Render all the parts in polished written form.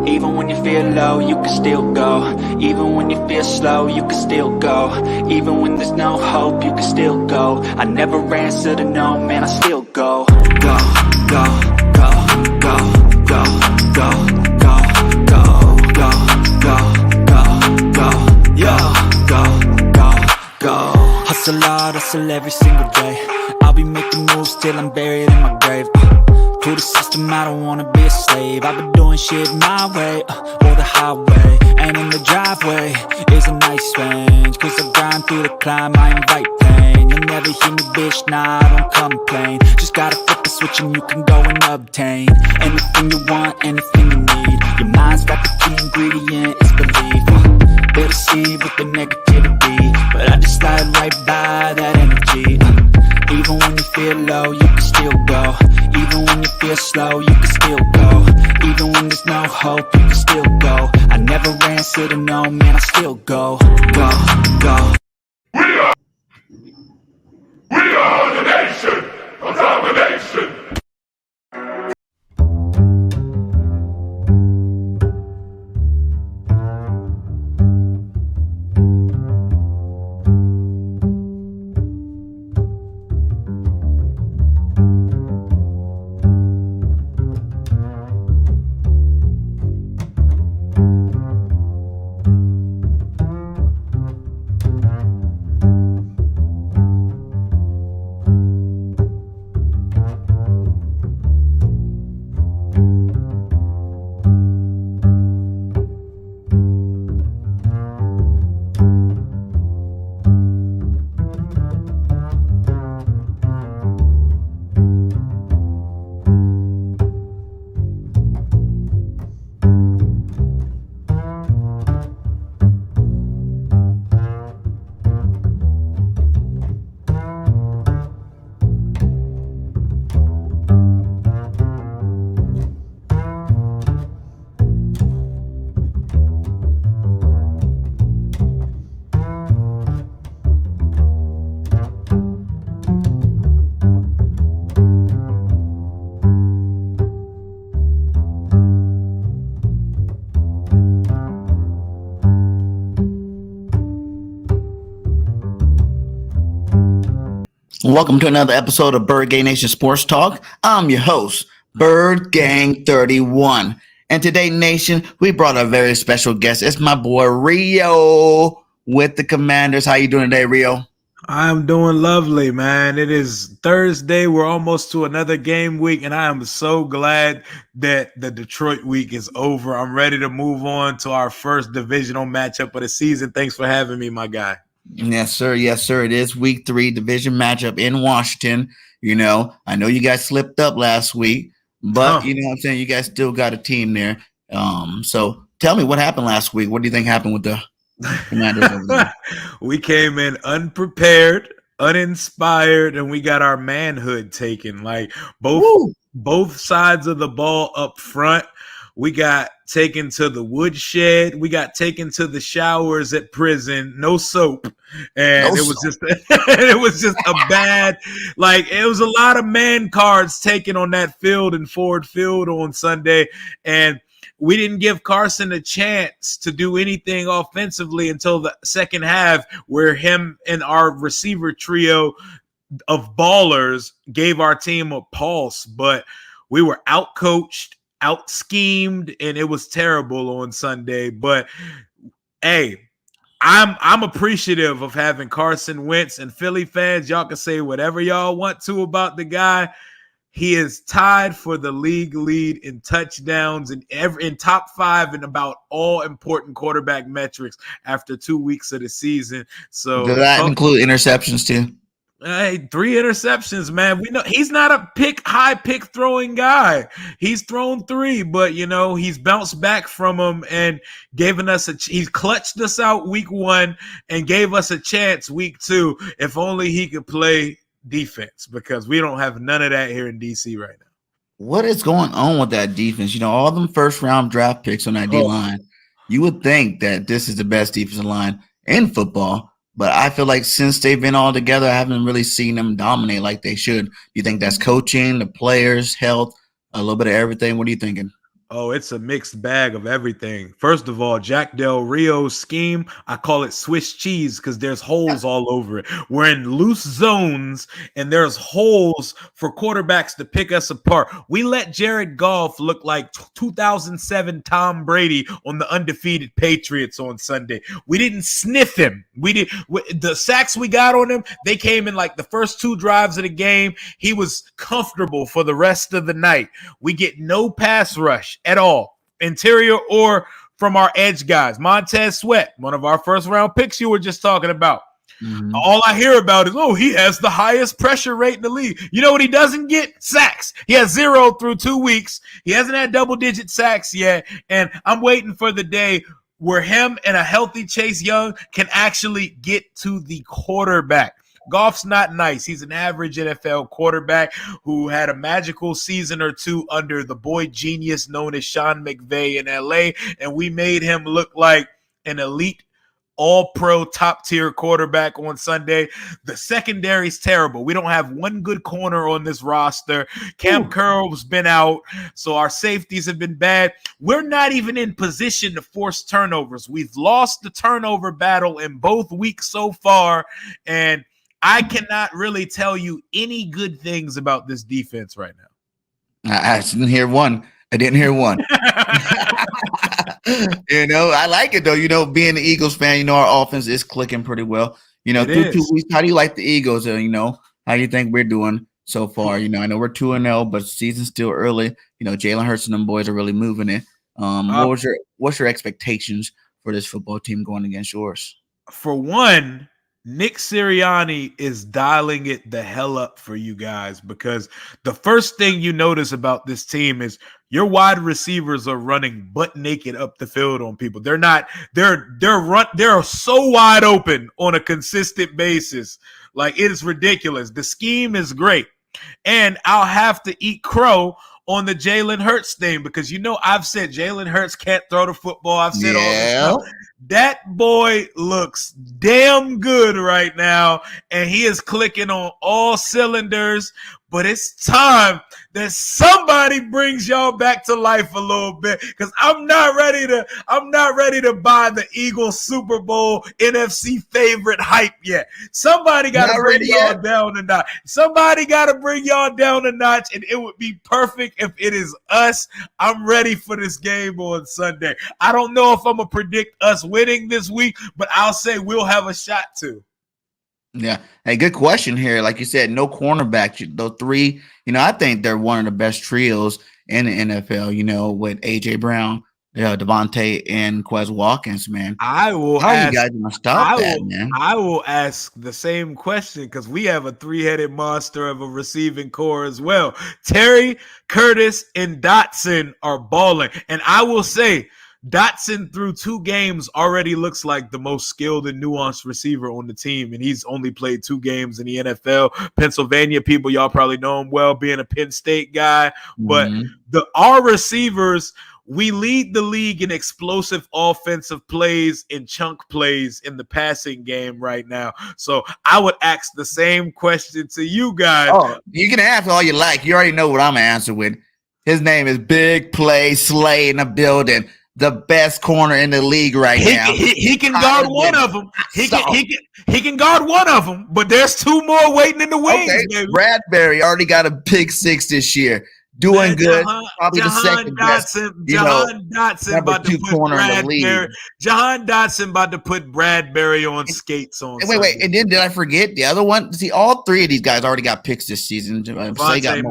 Even when you feel low, you can still go. Even when you feel slow, you can still go. Even when there's no hope, you can still go. I never answer to no, man, I still go. Go, go, go, go, go, go, go, go, go, go, go, go, yo, go, go, go. Hustle hard, hustle every single day. I'll be making moves till I'm buried in my grave. To the system, I don't wanna be a slave. I've been doing shit my way, or the highway. And in the driveway is a nice range. Cause I grind through the climb, I invite pain. You'll never hear me, bitch, nah, I don't complain. Just gotta flip the switch and you can go and obtain anything you want, anything you need. Your mind's got the key ingredient, it's belief. Bittersweet with the negativity, but I just slide right by that energy. Even when you feel low, you can still go. Even when you feel slow, you can still go. Even when there's no hope, you can still go. I never answer to no, man, I still go. Go, go. We are the nation of domination. Welcome to another episode of Bird Gang Nation Sports Talk. I'm your host, Bird Gang 31. And today, Nation, we brought a very special guest. It's my boy Rio with the Commanders. How you doing today, Rio? I'm doing lovely, man. It is Thursday. We're almost to another game week, and I am so glad that the Detroit week is over. I'm ready to move on to our first divisional matchup of the season. Thanks for having me, my guy. Yes, sir. Yes, sir. It is week 3 division matchup in Washington. You know, I know you guys slipped up last week, but you know what I'm saying? You guys still got a team there. So tell me what happened last week. What do you think happened with the Commanders over there? We came in unprepared, uninspired, and we got our manhood taken. Like both sides of the ball up front. We got taken to the woodshed. We got taken to the showers at prison. No soap, and it was just a bad. Like it was a lot of man cards taken on that field in Ford Field on Sunday, and we didn't give Carson a chance to do anything offensively until the second half, where him and our receiver trio of ballers gave our team a pulse. But we were outcoached, out schemed, and it was terrible on Sunday. But hey, I'm appreciative of having Carson Wentz, and Philly fans, y'all can say whatever y'all want to about the guy. He is tied for the league lead in touchdowns and in top 5 in about all important quarterback metrics after 2 weeks of the season. So does that include interceptions too? Hey, 3 interceptions, man. We know he's not a high pick throwing guy. He's thrown 3, but you know, he's bounced back from them and he's clutched us out week 1 and gave us a chance week 2. If only he could play defense, because we don't have none of that here in DC right now. What is going on with that defense? You know, all them first round draft picks on that D line. You would think that this is the best defensive line in football. But I feel like since they've been all together, I haven't really seen them dominate like they should. You think that's coaching, the players, health, a little bit of everything? What are you thinking? Oh, it's a mixed bag of everything. First of all, Jack Del Rio's scheme, I call it Swiss cheese because there's holes all over it. We're in loose zones and there's holes for quarterbacks to pick us apart. We let Jared Goff look like 2007 Tom Brady on the undefeated Patriots on Sunday. We didn't sniff him. The sacks we got on him, they came in like the first 2 drives of the game. He was comfortable for the rest of the night. We get no pass rush at all, interior or from our edge guys. Montez Sweat, one of our first round picks you were just talking about. Mm-hmm. All I hear about is, he has the highest pressure rate in the league. You know what he doesn't get? Sacks. He has 0 through 2 weeks. He hasn't had double-digit sacks yet, and I'm waiting for the day where him and a healthy Chase Young can actually get to the quarterback. Goff's not nice. He's an average NFL quarterback who had a magical season or 2 under the boy genius known as Sean McVay in LA, and we made him look like an elite all-pro top-tier quarterback on Sunday. The secondary's terrible. We don't have one good corner on this roster. Cam Curl's been out, so our safeties have been bad. We're not even in position to force turnovers. We've lost the turnover battle in both weeks so far, and I cannot really tell you any good things about this defense right now. I didn't hear one. I like it though. Being an Eagles fan, our offense is clicking pretty well. Through 2 weeks, how do you like the Eagles? How do you think we're doing so far? I know we're 2-0, but season's still early. Jalen Hurts and them boys are really moving it. What's your expectations for this football team going against yours? For one, Nick Sirianni is dialing it the hell up for you guys, because the first thing you notice about this team is your wide receivers are running butt naked up the field on people. They're so wide open on a consistent basis. Like, it is ridiculous. The scheme is great. And I'll have to eat crow on the Jalen Hurts thing, because I've said Jalen Hurts can't throw the football. I've said all this stuff. That boy looks damn good right now, and he is clicking on all cylinders. But it's time that somebody brings y'all back to life a little bit, because I'm not ready to buy the Eagles Super Bowl NFC favorite hype yet. Somebody got to bring y'all down a notch. Somebody got to bring y'all down a notch, and it would be perfect if it is us. I'm ready for this game on Sunday. I don't know if I'm gonna predict us winning this week, but I'll say we'll have a shot to. Yeah. Hey, good question here. Like you said, no cornerback. Those 3, I think they're one of the best trios in the NFL, with A.J. Brown, Devontae, and Quez Watkins, man. You guys gonna stop that, man? I will ask the same question, because we have a 3-headed monster of a receiving core as well. Terry, Curtis, and Dotson are balling. And I will say, Dotson through 2 games already looks like the most skilled and nuanced receiver on the team, and he's only played 2 games in the NFL. Pennsylvania people, y'all probably know him well, being a Penn State guy. But our receivers, we lead the league in explosive offensive plays and chunk plays in the passing game right now. So I would ask the same question to you guys. Oh, you can ask all you like. You already know what I'm answering with. His name is Big Play Slay in the building. The best corner in the league right now. He can guard one of them. He can guard one of them, but there's 2 more waiting in the wings. Okay. Baby. Bradbury already got a pick 6 this year. Doing good. Probably the second best. Jahan Dotson about to put Bradbury. Jahan Dotson about to put Bradbury on skates on. Wait. And then did I forget the other one? See, all 3 of these guys already got picks this season. Avonte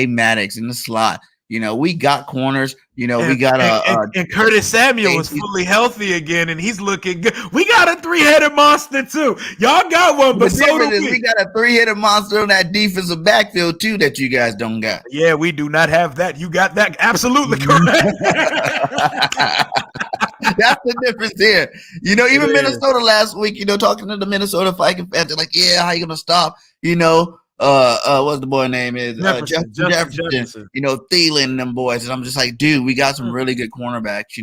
Maddox in the slot. We got corners. We got and Curtis Samuel is fully healthy again, and he's looking good. We got a 3-headed monster too. Y'all got one, but so do we. We got a 3-headed monster on that defensive backfield too that you guys don't got. Yeah, we do not have that. You got that absolutely correct. That's the difference here. Even Minnesota last week. Talking to the Minnesota Vikings fans, they're like, "Yeah, how you gonna stop?" What's the boy name is Jefferson. Thielen and them boys. And I'm just like, dude, we got some really good cornerbacks,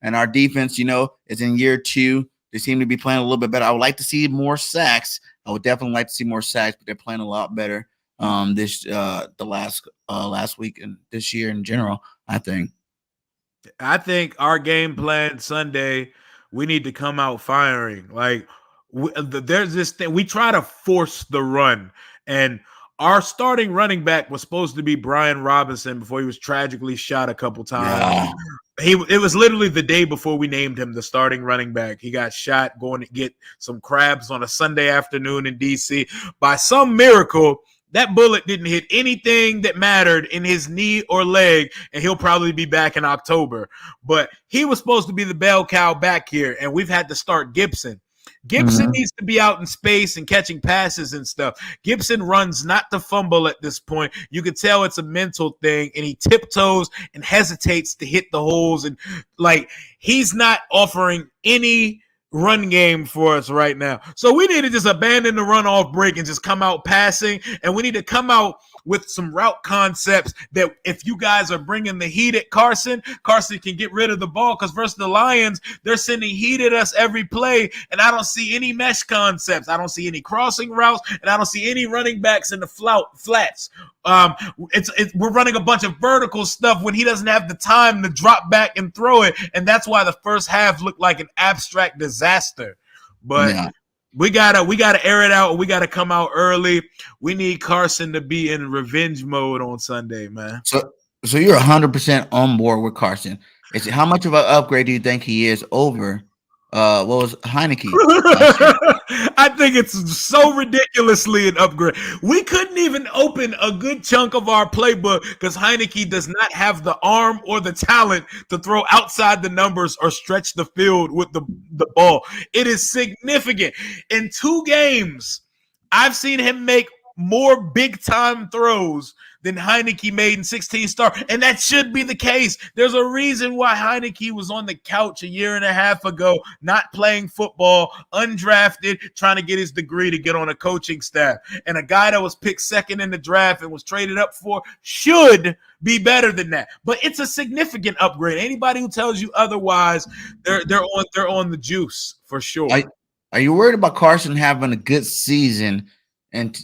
and our defense, is in year 2. They seem to be playing a little bit better. I would like to see more sacks. I would definitely like to see more sacks, but they're playing a lot better. this the last week and this year in general. I think our game plan Sunday, we need to come out firing. Like there's this thing we try to force the run, and our starting running back was supposed to be Brian Robinson before he was tragically shot a couple times. yeah. It was literally the day before we named him the starting running back. He got shot going to get some crabs on a Sunday afternoon in DC. By some miracle, that bullet didn't hit anything that mattered in his knee or leg, and he'll probably be back in October. But he was supposed to be the bell cow back here, and we've had to start Gibson. Gibson needs to be out in space and catching passes and stuff. Gibson runs not to fumble at this point. You can tell it's a mental thing, and he tiptoes and hesitates to hit the holes. And like he's not offering any run game for us right now. So we need to just abandon the run off break and just come out passing. And we need to come out with some route concepts that if you guys are bringing the heat at Carson can get rid of the ball, because versus the Lions, they're sending heat at us every play, and I don't see any mesh concepts. I don't see any crossing routes, and I don't see any running backs in the flats. We're running a bunch of vertical stuff when he doesn't have the time to drop back and throw it, and that's why the first half looked like an abstract disaster. But yeah. We gotta air it out. We gotta come out early. We need Carson to be in revenge mode on Sunday, man. So you're 100% on board with Carson. How much of an upgrade do you think he is over? What was Heineke? I think it's so ridiculously an upgrade. We couldn't even open a good chunk of our playbook because Heineke does not have the arm or the talent to throw outside the numbers or stretch the field with the ball. It is significant. In 2 games, I've seen him make more big-time throws than Heineke made in 16 starts, and that should be the case. There's a reason why Heineke was on the couch a year and a half ago, not playing football, undrafted, trying to get his degree to get on a coaching staff. And a guy that was picked second in the draft and was traded up for should be better than that. But it's a significant upgrade. Anybody who tells you otherwise, they're on the juice for sure. Are you worried about Carson having a good season and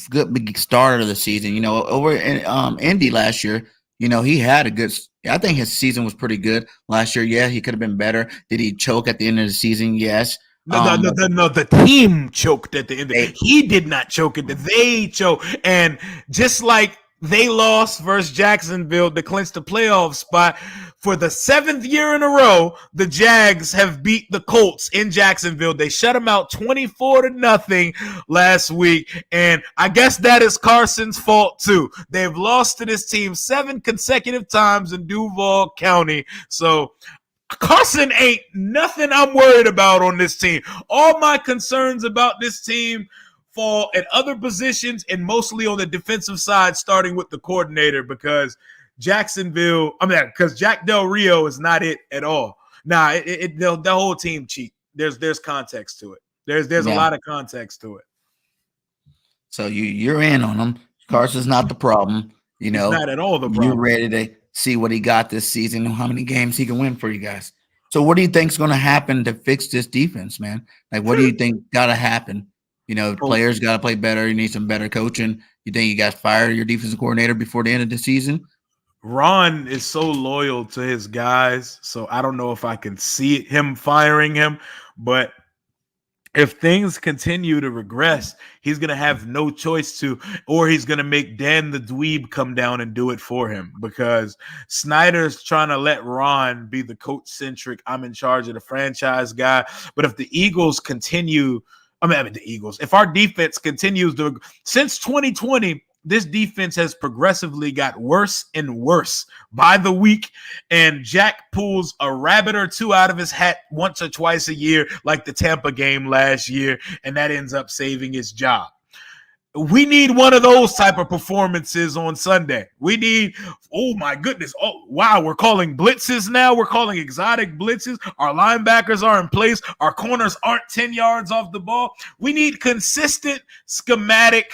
good big start of the season? Over in Indy last year, he had a good. I think his season was pretty good last year. Yeah, he could have been better. Did he choke at the end of the season? Yes. No. The team choked at the end. He did not choke it. They choked, and just like they lost versus Jacksonville to clinch the playoff spot. For the 7th year in a row, the Jags have beat the Colts in Jacksonville. They shut them out 24-0 last week, and I guess that is Carson's fault too. They've lost to this team 7 consecutive times in Duval County, so Carson ain't nothing I'm worried about on this team. All my concerns about this team fall at other positions and mostly on the defensive side, starting with the coordinator, because Jack Del Rio is not it at all. Nah, the whole team cheat. There's context to it. There's a lot of context to it. So you're in on him. Carson's not the problem. It's not at all the problem. You're ready to see what he got this season and how many games he can win for you guys. So what do you think's going to happen to fix this defense, man? Like, what do you think got to happen? Players got to play better. You need some better coaching. You think you guys fire your defensive coordinator before the end of the season? Ron is so loyal to his guys, so I don't know if I can see him firing him. But if things continue to regress, he's going to have no choice to, or he's going to make Dan the Dweeb come down and do it for him, because Snyder's trying to let Ron be the coach-centric, I'm in charge of the franchise guy. But if the Eagles continue – if our defense continues to – since 2020 – this defense has progressively got worse and worse by the week, and Jack pulls a rabbit or two out of his hat once or twice a year, like the Tampa game last year, and that ends up saving his job. We need one of those type of performances on Sunday. We need, oh my goodness, oh wow, we're calling blitzes now. We're calling exotic blitzes. Our linebackers are in place. Our corners aren't 10 yards off the ball. We need consistent, schematic,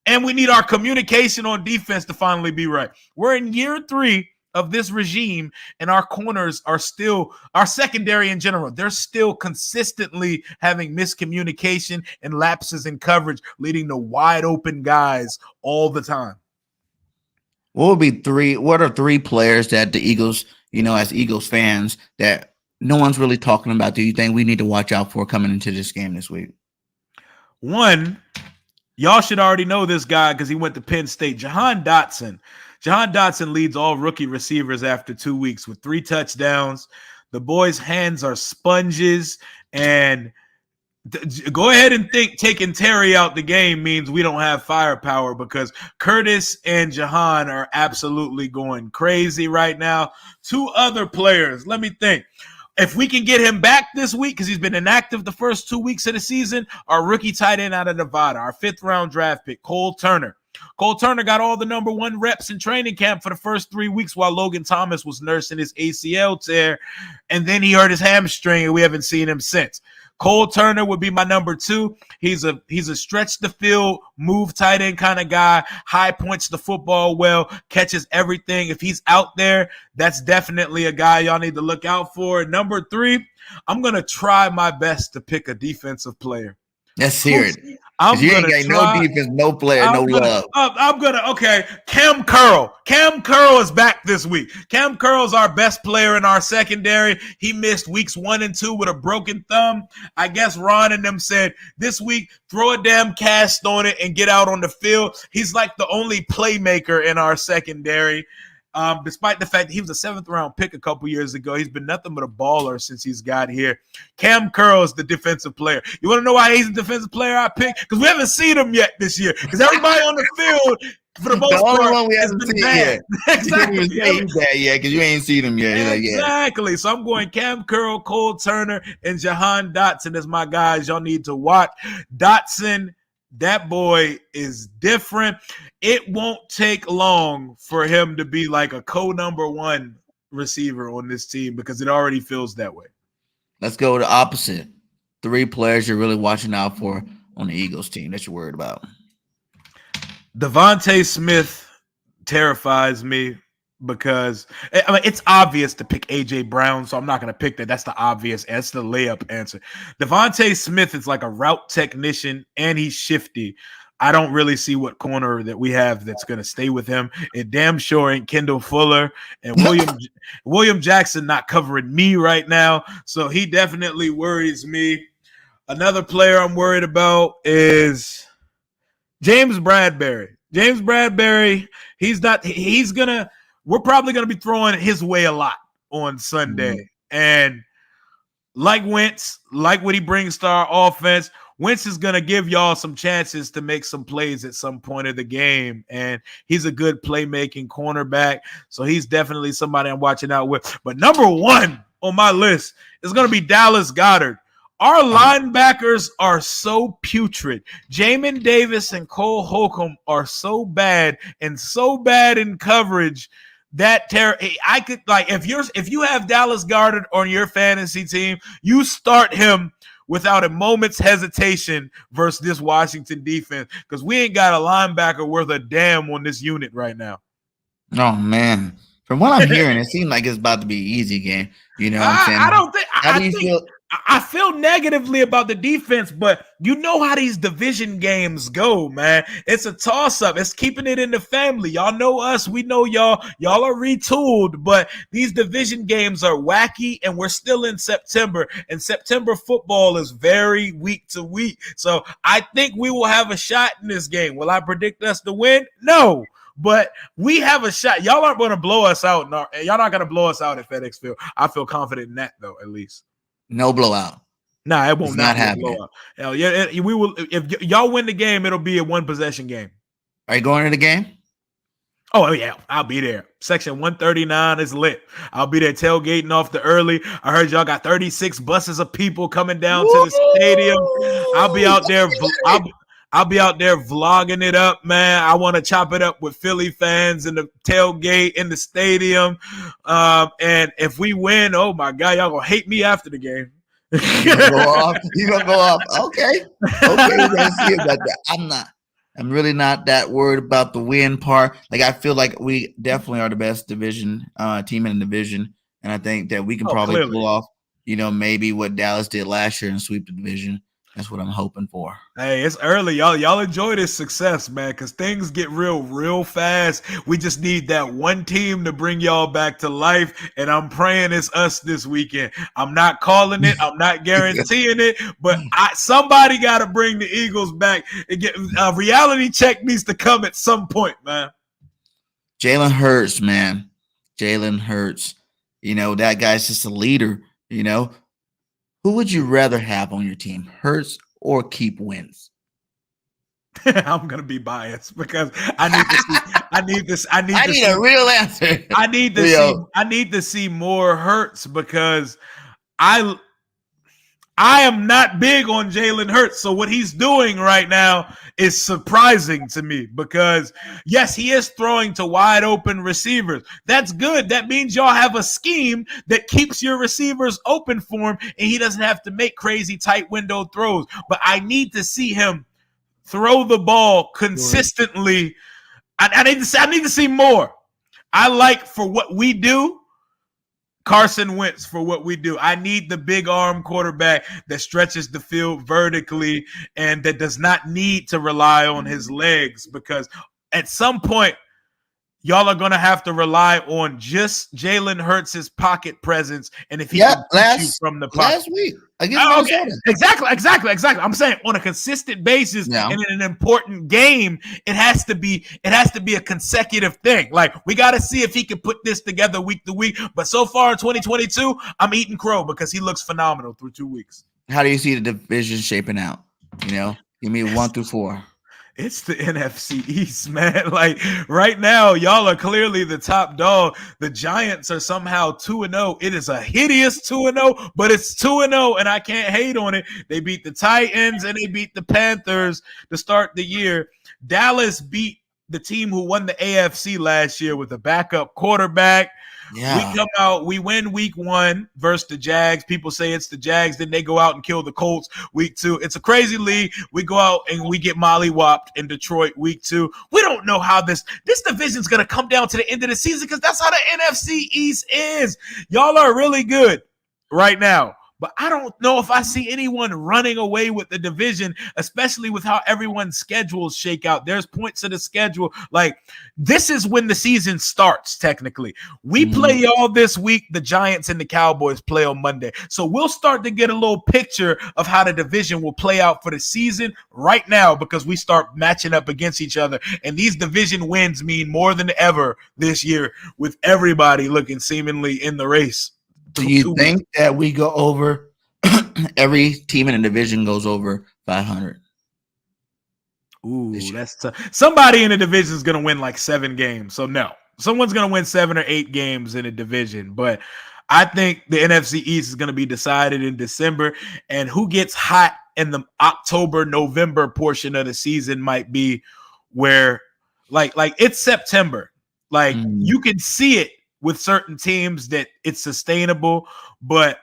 and we need our communication on defense to finally be right. We're in year 3 of this regime, and our corners are still, our secondary in general, they're still consistently having miscommunication and lapses in coverage, leading to wide open guys all the time. What are three players that the Eagles, as Eagles fans, that no one's really talking about, do you think we need to watch out for coming into this game this week? One, y'all should already know this guy because he went to Penn State, Jahan Dotson. Jahan Dotson leads all rookie receivers after 2 weeks with 3 touchdowns. The boy's hands are sponges, and go ahead and think taking Terry out the game means we don't have firepower, because Curtis and Jahan are absolutely going crazy right now. 2 other players, let me think. If we can get him back this week, because he's been inactive the first 2 weeks of the season, our rookie tight end out of Nevada, our 5th-round draft pick, Cole Turner. Cole Turner got all the number 1 reps in training camp for the first 3 weeks while Logan Thomas was nursing his ACL tear, and then he hurt his hamstring, and we haven't seen him since. Cole Turner would be my number 2. He's a stretch the field, move tight end kind of guy, high points the football well, catches everything. If he's out there, that's definitely a guy y'all need to look out for. Number 3, I'm going to try my best to pick a defensive player. Let's hear it. You ain't got no defense, no player, no love. Okay. Cam Curl. Cam Curl is back this week. Cam Curl's our best player in our secondary. He missed weeks 1 and 2 with a broken thumb. I guess Ron and them said, this week, throw a damn cast on it and get out on the field. He's like the only playmaker in our secondary. Despite the fact that he was a 7th-round pick a couple years ago, he's been nothing but a baller since he's got here. Cam Curl is the defensive player. You want to know why he's the defensive player I picked? Because we haven't seen him yet this year. Because everybody on the field, for the most part, only one we haven't seen yet. Exactly. You didn't even say that yet because you ain't seen him yet. Exactly. So I'm going Cam Curl, Cole Turner, and Jahan Dotson as my guys y'all need to watch. Dotson, that boy is different. It won't take long for him to be like a co-number 1 receiver on this team, because it already feels that way. Let's go to the opposite. 3 players you're really watching out for on the Eagles team that you're worried about. Devontae Smith terrifies me, because it's obvious to pick A.J. Brown, so I'm not going to pick that. That's the obvious. That's the layup answer. Devontae Smith is like a route technician, and he's shifty. I don't really see what corner that we have that's going to stay with him. It damn sure ain't Kendall Fuller, and William Jackson not covering me right now, so he definitely worries me. Another player I'm worried about is James Bradbury. James Bradbury, we're probably going to be throwing his way a lot on Sunday. Mm-hmm. And like Wentz, like what he brings to our offense, Wentz is going to give y'all some chances to make some plays at some point of the game. And he's a good playmaking cornerback. So he's definitely somebody I'm watching out with. But number 1 on my list is going to be Dallas Goedert. Our linebackers are so putrid. Jamin Davis and Cole Holcomb are so bad and so bad in coverage that I could, like, if you have Dallas Goedert on your fantasy team, you start him without a moment's hesitation versus this Washington defense, because we ain't got a linebacker worth a damn on this unit right now. Oh man, from what I'm hearing, it seems like it's about to be an easy game. You know what I'm saying? I don't think. How do you feel? I feel negatively about the defense, but you know how these division games go, man. It's a toss-up. It's keeping it in the family. Y'all know us. We know y'all. Y'all are retooled, but these division games are wacky, and we're still in September, and September football is very week to week. So I think we will have a shot in this game. Will I predict us to win? No. But we have a shot. Y'all aren't going to blow us out. Y'all not going to blow us out at FedEx Field. I feel confident in that, though, at least. No blowout. Nah, it won't not happen. Hell yeah, we will. If y'all win the game, it'll be a 1-possession game. Are you going to the game? Oh yeah, I'll be there. Section 139 is lit. I'll be there tailgating off the early. I heard y'all got 36 buses of people coming down to the stadium. I'll be out there. I'll be out there vlogging it up, man. I want to chop it up with Philly fans in the tailgate in the stadium. And if we win, oh my God, y'all gonna hate me after the game. You gonna go off? Okay. We're gonna see about that. I'm not. I'm really not that worried about the win part. Like I feel like we definitely are the best division team in the division, and I think that we can probably Clearly. pull off, maybe what Dallas did last year and sweep the division. That's what I'm hoping for. Hey, it's early, y'all. Y'all enjoy this success, man, because things get real fast. We just need that one team to bring y'all back to life, and I'm praying it's us this weekend. I'm not calling it, I'm not guaranteeing it, but somebody got to bring the Eagles back. And get a reality check needs to come at some point, man. Jalen Hurts, man. Jalen Hurts. That guy's just a leader. Who would you rather have on your team, Hurts or Keep Wins? I'm gonna be biased because I need a real answer. I need to see more Hurts because I am not big on Jalen Hurts. So what he's doing right now is surprising to me because, yes, he is throwing to wide open receivers. That's good. That means y'all have a scheme that keeps your receivers open for him, and he doesn't have to make crazy tight window throws. But I need to see him throw the ball consistently. I need to see more. I like for what we do, Carson Wentz for what we do. I need the big arm quarterback that stretches the field vertically and that does not need to rely on his legs, because at some point, y'all are going to have to rely on just Jalen Hurts' pocket presence. And if he can beat you from the pocket. Last week. Exactly. I'm saying on a consistent basis and in an important game, it has to be a consecutive thing. Like, we got to see if he can put this together week to week. But so far in 2022, I'm eating crow because he looks phenomenal through 2 weeks. How do you see the division shaping out? Give me 1 through 4. It's the NFC East, man. Like, right now, y'all are clearly the top dog. The Giants are somehow 2-0. It is a hideous 2-0, but it's 2-0, and I can't hate on it. They beat the Titans and they beat the Panthers to start the year. Dallas beat the team who won the AFC last year with a backup quarterback. Yeah. We come out, we win week 1 versus the Jags. People say it's the Jags. Then they go out and kill the Colts week 2. It's a crazy league. We go out and we get mollywopped in Detroit week 2. We don't know how this division's going to come down to the end of the season because that's how the NFC East is. Y'all are really good right now. But I don't know if I see anyone running away with the division, especially with how everyone's schedules shake out. There's points of the schedule. Like, this is when the season starts, technically. We play y'all this week. The Giants and the Cowboys play on Monday. So we'll start to get a little picture of how the division will play out for the season right now because we start matching up against each other. And these division wins mean more than ever this year with everybody looking seemingly in the race. Do you think that we go over every team in the division goes over 500? Ooh, that's tough. Somebody in the division is going to win like 7 games. So no, someone's going to win 7 or 8 games in a division. But I think the NFC East is going to be decided in December, and who gets hot in the October, November portion of the season might be where like it's September. Like you can see it with certain teams that it's sustainable, but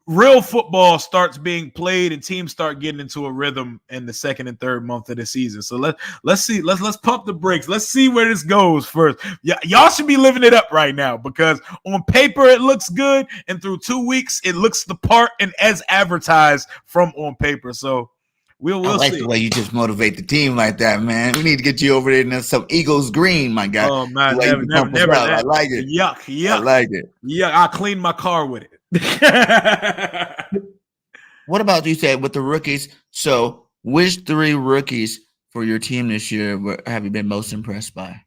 real football starts being played and teams start getting into a rhythm in the 2nd and 3rd month of the season. So let's see. Let's pump the brakes. Let's see where this goes first. Y'all should be living it up right now because on paper it looks good, and through 2 weeks it looks the part and as advertised from on paper. So we'll I like see. The way you just motivate the team like that, man. We need to get you over there in some Eagles green, my guy. Oh man, never. I like it. Yuck. I like it. Yeah, I clean my car with it. What about you said with the rookies? So, which 3 rookies for your team this year have you been most impressed by?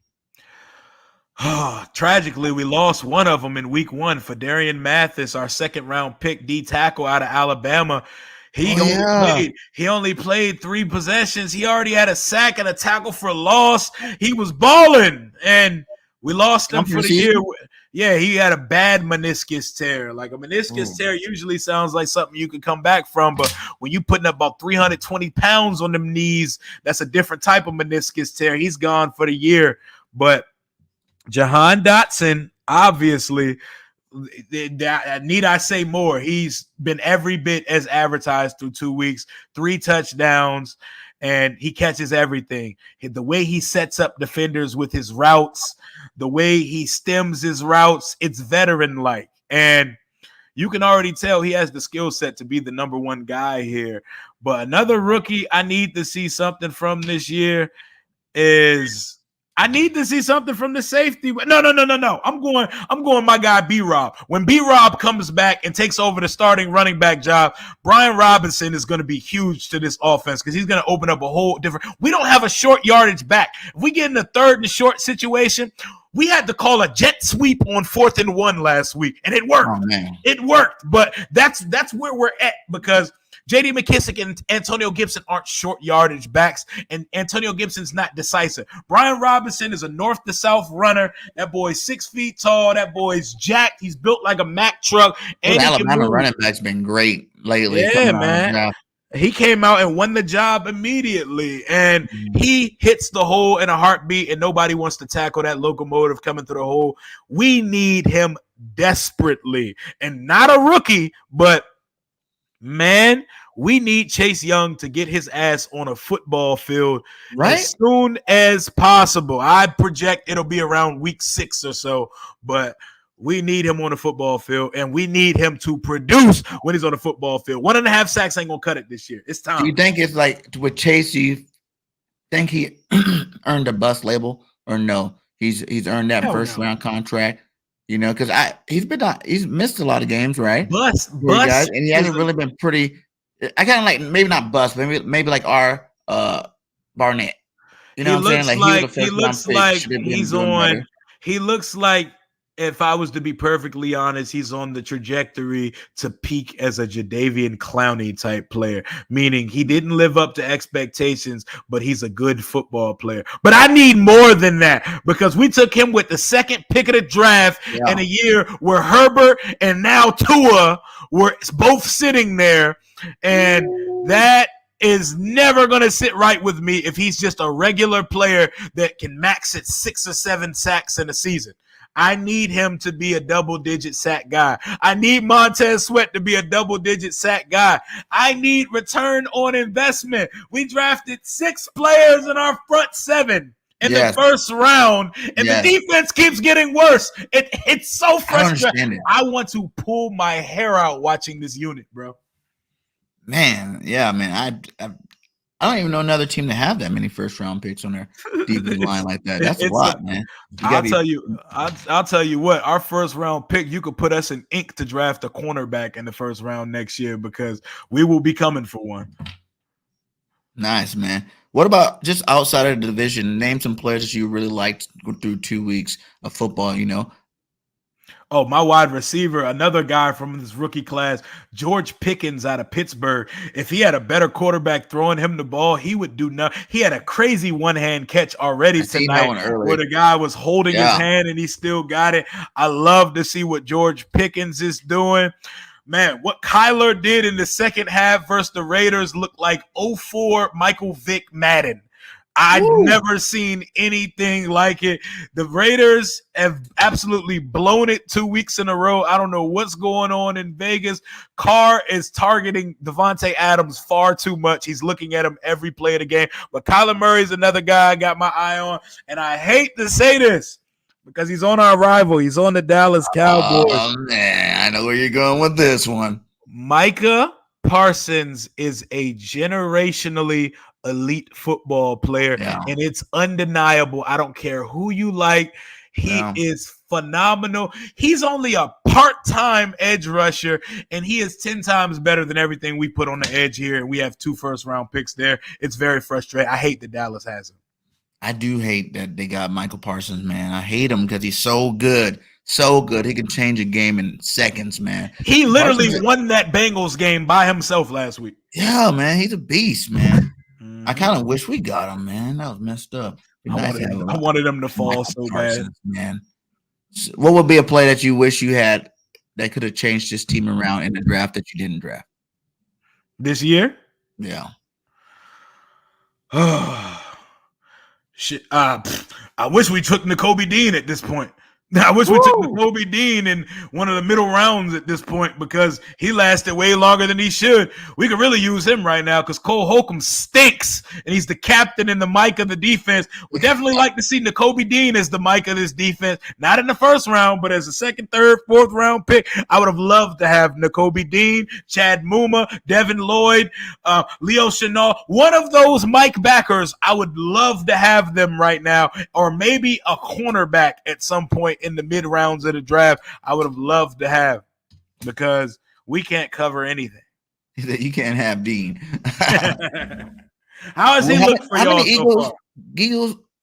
Tragically, we lost one of them in week 1 for Darian Mathis, our 2nd round pick D tackle out of Alabama. He only played 3 possessions. He already had a sack and a tackle for loss. He was balling, and we lost him for the year. Yeah, he had a bad meniscus tear. Like, a meniscus tear usually sounds like something you can come back from, but when you putting up about 320 pounds on them knees, that's a different type of meniscus tear. He's gone for the year. But Jahan Dotson, obviously, Need I say more? He's been every bit as advertised through 2 weeks, 3 touchdowns, and he catches everything. The way he sets up defenders with his routes, the way he stems his routes, it's veteran-like. And you can already tell he has the skill set to be the number one guy here. But another rookie I need to see something from this year is I need to see something from the safety. No. I'm going my guy B-Rob. When B-Rob comes back and takes over the starting running back job, Brian Robinson is going to be huge to this offense because he's going to open up a whole different. We don't have a short yardage back. If we get in a 3rd and short situation, we had to call a jet sweep on 4th and 1 last week, and it worked. Oh, man. It worked, but that's where we're at because J.D. McKissick and Antonio Gibson aren't short yardage backs, and Antonio Gibson's not decisive. Brian Robinson is a north to south runner. That boy's 6 feet tall. That boy's jacked. He's built like a Mack truck. And Alabama running back's been great lately. Yeah, man. He came out and won the job immediately, and he hits the hole in a heartbeat, and nobody wants to tackle that locomotive coming through the hole. We need him desperately, and not a rookie, but man, we need Chase Young to get his ass on a football field as soon as possible. I project it'll be around week 6 or so, but we need him on the football field, and we need him to produce when he's on the football field. 1.5 sacks ain't going to cut it this year. It's time. Do you think it's like with Chase, do you think he earned a bust label or no? He's earned that first-round contract. You know, because he's missed a lot of games, right? Bust, guys, and he hasn't really been pretty. I kind of like maybe not bust, but maybe like our Barnett. You know what I'm saying? Like he looks like he's on. Better. He looks like, if I was to be perfectly honest, he's on the trajectory to peak as a Jadeveon Clowney type player, meaning he didn't live up to expectations, but he's a good football player. But I need more than that because we took him with the 2nd pick of the draft in a year where Herbert and now Tua were both sitting there, and that is never going to sit right with me if he's just a regular player that can max at 6 or 7 sacks in a season. I need him to be a double-digit sack guy. I need Montez Sweat to be a double-digit sack guy. I need return on investment. We drafted 6 players in our front 7 in the first round, and the defense keeps getting worse. It's so frustrating. I want to pull my hair out watching this unit, bro. Man, yeah, man. I don't even know another team to have that many first-round picks on their defensive line like that. That's a lot, man. I'll tell you what. Our first-round pick, you could put us in ink to draft a cornerback in the first round next year because we will be coming for one. Nice, man. What about just outside of the division? Name some players that you really liked through 2 weeks of football. You know. Oh, my wide receiver, another guy from this rookie class, George Pickens out of Pittsburgh. If he had a better quarterback throwing him the ball, he would do nothing. He had a crazy one-hand catch already tonight where the guy was holding his hand and he still got it. I love to see what George Pickens is doing. Man, what Kyler did in the second half versus the Raiders looked like 04 Michael Vick Madden. I've never seen anything like it. The Raiders have absolutely blown it 2 weeks in a row. I don't know what's going on in Vegas. Carr is targeting Devontae Adams far too much. He's looking at him every play of the game. But Kyler Murray's another guy I got my eye on. And I hate to say this because he's on our rival. He's on the Dallas Cowboys. Oh, man. I know where you're going with this one. Micah Parsons is a generationally elite football player, and it's undeniable. I don't care who you like. He is phenomenal. He's only a part-time edge rusher, and he is 10 times better than everything we put on the edge here, and we have 2 first-round picks there. It's very frustrating. I hate that Dallas has him. I do hate that they got Michael Parsons, man. I hate him because he's so good. So good. He can change a game in seconds, man. He literally won that Bengals game by himself last week. Yeah, man. He's a beast, man. I kind of wish we got him, man. That was messed up. I wanted him to fall so bad, man. What would be a play that you wish you had that could have changed this team around in the draft that you didn't draft this year? Yeah. Shit. I wish we took Nakobe Dean at this point. I wish we took Nakobe Dean in one of the middle rounds at this point because he lasted way longer than he should. We could really use him right now because Cole Holcomb stinks, and he's the captain and the mic of the defense. Would definitely like to see Nakobe Dean as the mic of this defense, not in the first round, but as a second, third, fourth round pick. I would have loved to have Nakobe Dean, Chad Muma, Devin Lloyd, Leo Chenal. One of those mic backers, I would love to have them right now, or maybe a cornerback at some point in the mid rounds of the draft. I would have loved to have, because we can't cover anything. You can't have Dean. How has he looked for y'all so far?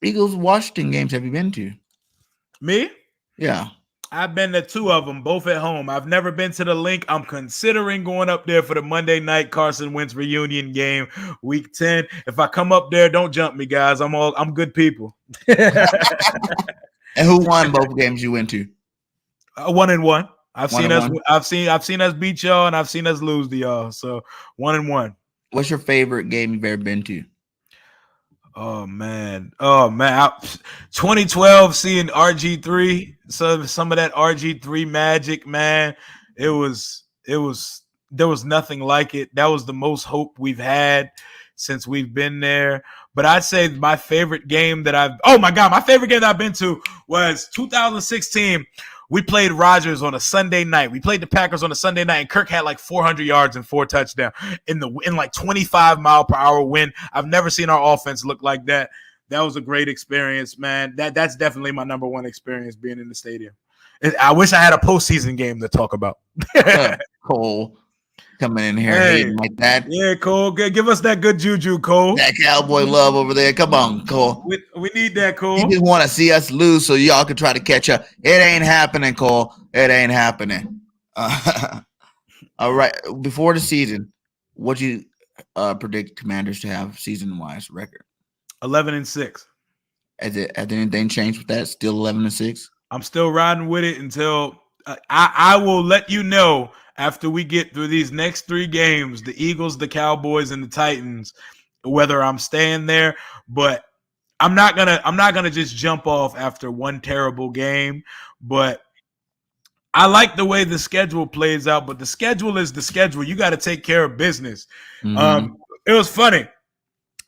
Eagles Washington games have you been to? Me? Yeah. I've been to 2 of them, both at home. I've never been to the Link. I'm considering going up there for the Monday night Carson Wentz reunion game, week 10. If I come up there, don't jump me, guys. I'm good people. And who won both games you went to? 1-1. I've seen us beat y'all, and I've seen us lose to y'all. So 1-1. What's your favorite game you've ever been to? Oh man. 2012, seeing RG3. So some of that RG3 magic, man. There was nothing like it. That was the most hope we've had since we've been there. But I'd say my favorite game that my favorite game that I've been to was 2016. We played Rodgers on a Sunday night. We played the Packers on a Sunday night, and Kirk had like 400 yards and 4 touchdowns in like 25-mile-per-hour wind. I've never seen our offense look like that. That was a great experience, man. That's definitely my number one experience being in the stadium. I wish I had a postseason game to talk about. Cole coming in here hating like that. Yeah, Cole, give us that good juju, Cole. That cowboy love over there. Come on, Cole. We need that, Cole. You just want to see us lose so y'all can try to catch up. It ain't happening, Cole. It ain't happening. All right. Before the season, what do you predict Commanders to have season-wise record? 11-6. Has anything changed with that? Still 11-6? I'm still riding with it until I will let you know after we get through these next 3 games, the Eagles, the Cowboys, and the Titans, whether I'm staying there. But I'm not gonna just jump off after one terrible game. But I like the way the schedule plays out. But the schedule is the schedule. You got to take care of business. Mm-hmm. It was funny.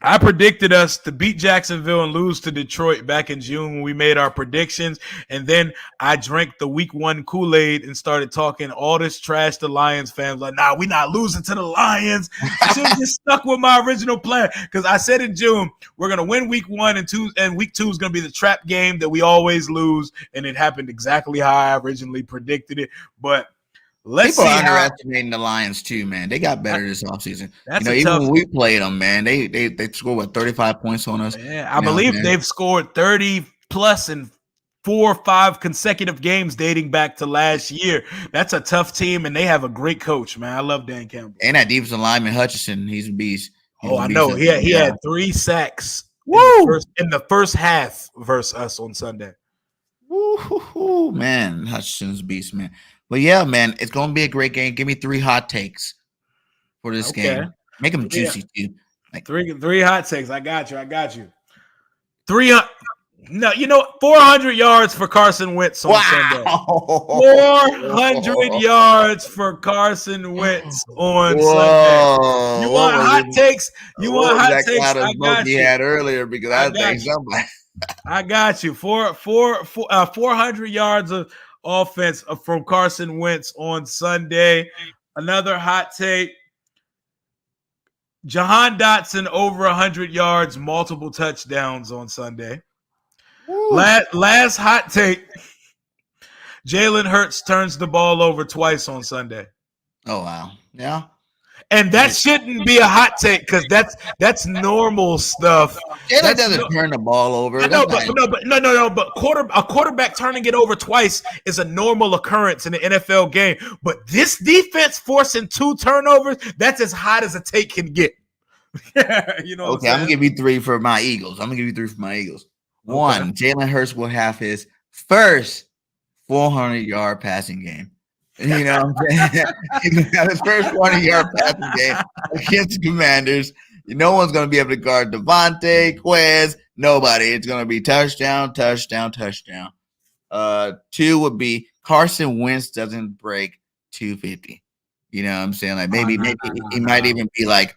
I predicted us to beat Jacksonville and lose to Detroit back in June when we made our predictions. And then I drank the week 1 Kool-Aid and started talking all this trash to Lions fans. Like, nah, we're not losing to the Lions. I should have just stuck with my original plan. Because I said in June, we're going to win week 1 and week 2 is going to be the trap game that we always lose. And it happened exactly how I originally predicted it. But people are underestimating the Lions too, man. They got better this offseason. Even when we played them, man, they scored 35 points on us. Yeah, I believe they've scored 30 plus in 4 or 5 consecutive games dating back to last year. That's a tough team, and they have a great coach, man. I love Dan Campbell. And that defensive lineman Hutchinson, he's a beast. I know. He had 3 sacks in the first half versus us on Sunday. Woo, man, Hutchinson's a beast, man. But yeah, man, it's going to be a great game. Give me 3 hot takes for this game. Make them juicy too. Like 3 hot takes. I got you. 300. No, 400 yards for Carson Wentz on Sunday. 400 yards for Carson Wentz on Sunday. You want hot takes? I got you. He had earlier because I think somebody. I got you. 400 yards of offense from Carson Wentz on Sunday. Another hot take. Jahan Dotson over 100 yards, multiple touchdowns on Sunday. Last hot take. Jalen Hurts turns the ball over twice on Sunday. Oh, wow. Yeah. And that shouldn't be a hot take because that's normal stuff. Jalen doesn't turn the ball over. But a quarterback turning it over twice is a normal occurrence in the NFL game. But this defense forcing 2 turnovers, that's as hot as a take can get. Okay, I'm gonna give you 3 for my Eagles. One, Jalen Hurts will have his first 400-yard passing game. You know what I'm saying? He's going to have his first 400-yard passing game against the Commanders. No one's going to be able to guard Devontae, Quez, nobody. It's going to be touchdown. 2 would be Carson Wentz doesn't break 250. You know what I'm saying? Like maybe he might even be like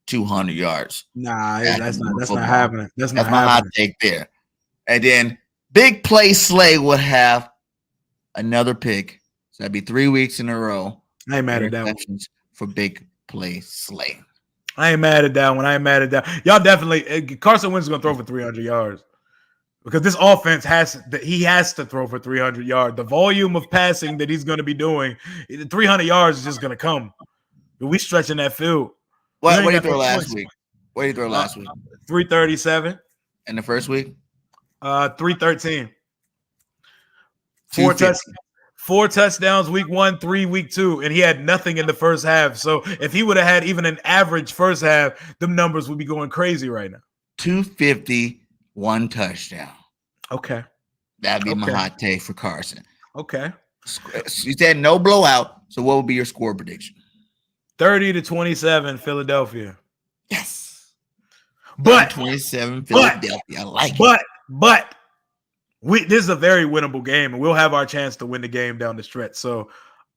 200 yards. Nah, that's not happening. That's my hot take there. And then Big Play Slay would have another pick. So that'd be 3 weeks in a row. I ain't mad at that one. For Big Play Slay. I ain't mad at that one. Y'all definitely Carson Wentz is gonna throw for 300 yards because this offense has to throw for 300 yards. The volume of passing that he's gonna be doing, 300 yards is just gonna come. We stretching that field. What did he throw last week? 337. And the first week? 313. 4 touchdowns week 1, 3 week 2, and he had nothing in the first half. So if he would have had even an average first half, them numbers would be going crazy right now. 250, 1 touchdown. Okay. That'd be my hot take for Carson. Okay. You said no blowout. So what would be your score prediction? 30-27 Philadelphia. Yes. But 27 Philadelphia. I like it. But this is a very winnable game, and we'll have our chance to win the game down the stretch. So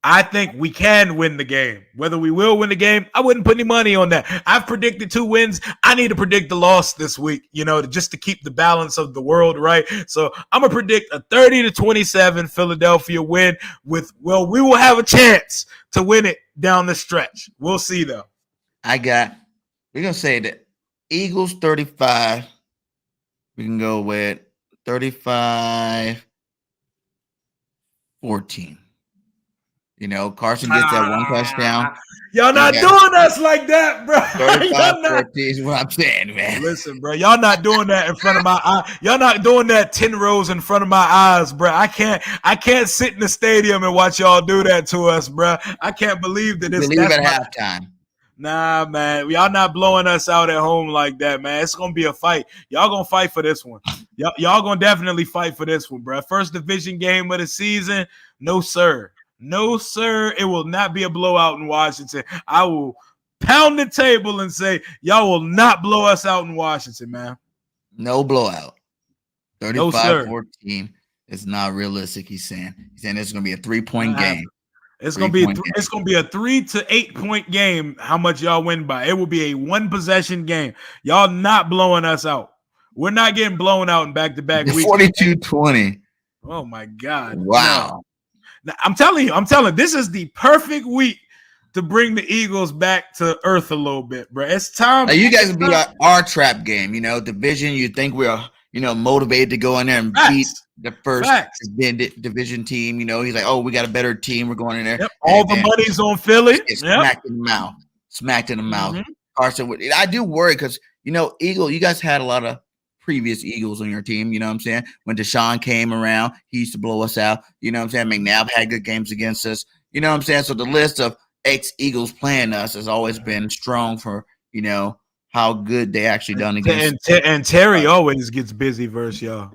I think we can win the game. Whether we will win the game, I wouldn't put any money on that. I've predicted 2 wins. I need to predict the loss this week, just to keep the balance of the world right. So I'm going to predict a 30-27 Philadelphia win we will have a chance to win it down the stretch. We'll see, though. We're going to say that Eagles 35. We can go with 35-14. Carson gets that 1 touchdown. Y'all not doing us like that, bro. 35-14 is what I'm saying, man. Listen, bro, y'all not doing that in front of my eye. Y'all not doing that 10 rows in front of my eyes, bro. I can't sit in the stadium and watch y'all do that to us, bro. I can't believe that it's leave at halftime. Nah, man. Y'all not blowing us out at home like that, man. It's going to be a fight. Y'all going to fight for this one. Y'all going to definitely fight for this one, bro. First division game of the season. No, sir. No, sir. It will not be a blowout in Washington. I will pound the table and say y'all will not blow us out in Washington, man. No blowout. 35-14 is not realistic, he's saying. He's saying it's going to be a 3-point game. It's gonna be a 3 to 8 point game. How much y'all win by? It will be a 1 possession game. Y'all not blowing us out. We're not getting blown out in back-to-back weeks. 42-20. Oh my God! Wow. Now, I'm telling you, this is the perfect week to bring the Eagles back to earth a little bit, bro. It's time. Now you guys will be our trap game. Division. You think we're motivated to go in there and beat the first division team. He's like, oh, we got a better team. We're going in there. Yep. All the money's on Philly. Smacked in the mouth. Smacked in the mouth. Carson, I do worry because, Eagle, you guys had a lot of previous Eagles on your team. You know what I'm saying? When Deshaun came around, he used to blow us out. You know what I'm saying? McNabb had good games against us. You know what I'm saying? So the list of ex-Eagles playing us has always been strong for, how good they actually done against and Terry always gets busy versus y'all.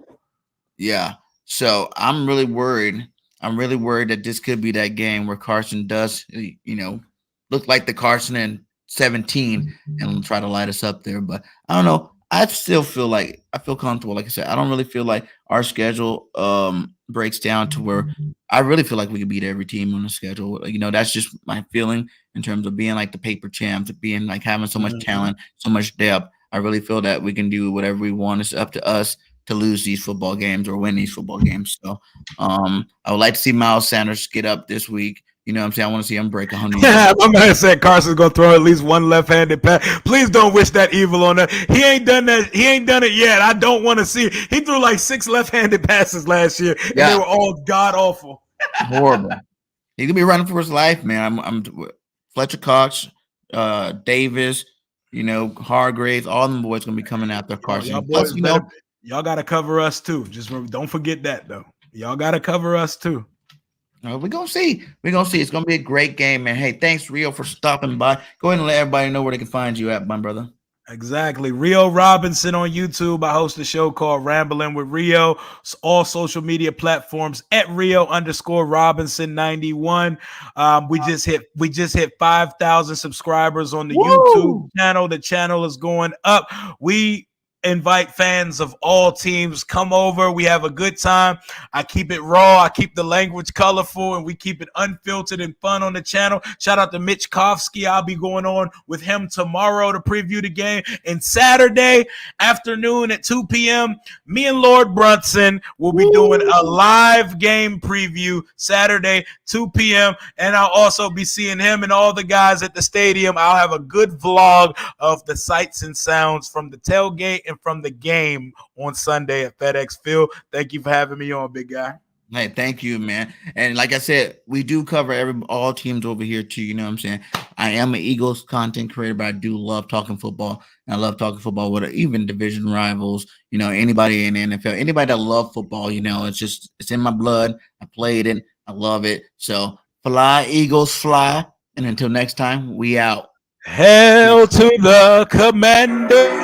Yeah. So I'm really worried. That this could be that game where Carson does, look like the Carson in 17 and try to light us up there. But I don't know. I still feel comfortable. Like I said, I don't really feel like our schedule breaks down to where I really feel like we could beat every team on the schedule. That's just my feeling in terms of being like the paper champs, being like having so much talent, so much depth. I really feel that we can do whatever we want. It's up to us to lose these football games or win these football games. So I would like to see Miles Sanders get up this week. You know what I'm saying? I want to see him break 100. Yeah, my man said Carson's going to throw at least 1 left-handed pass. Please don't wish that evil on that. He ain't done that. He ain't done it yet. I don't want to see it. He threw like 6 left-handed passes last year, and they were all god-awful. Horrible. He's going to be running for his life, man. I'm Fletcher Cox, Davis, Hargraves, all them boys going to be coming after Carson. Y'all got to cover us, too. Just don't forget that, though. Y'all got to cover us, too. We're going to see. It's going to be a great game, man. Hey, thanks, Rio, for stopping by. Go ahead and let everybody know where they can find you at, my brother. Exactly. Rio Robinson on YouTube. I host a show called Rambling with Rio. It's all social media platforms at Rio_Robinson91. We just hit 5,000 subscribers on the YouTube channel. The channel is going up. We invite fans of all teams. Come over. We have a good time. I keep it raw. I keep the language colorful, and we keep it unfiltered and fun on the channel. Shout out to Mitch Kofsky. I'll be going on with him tomorrow to preview the game. And Saturday afternoon at 2 p.m., me and Lord Brunson will be doing a live game preview Saturday, 2 p.m. And I'll also be seeing him and all the guys at the stadium. I'll have a good vlog of the sights and sounds from the tailgate and from the game on Sunday at FedEx Field. Thank you for having me on, big guy. Hey, thank you, man. And like I said, we do cover all teams over here too. You know what I'm saying? I am an Eagles content creator, but I do love talking football. And I love talking football with even division rivals. You know, anybody in the NFL, anybody that love football. You know, it's in my blood. I played it. I love it. So fly, Eagles, fly. And until next time, we out. Hail to the commander.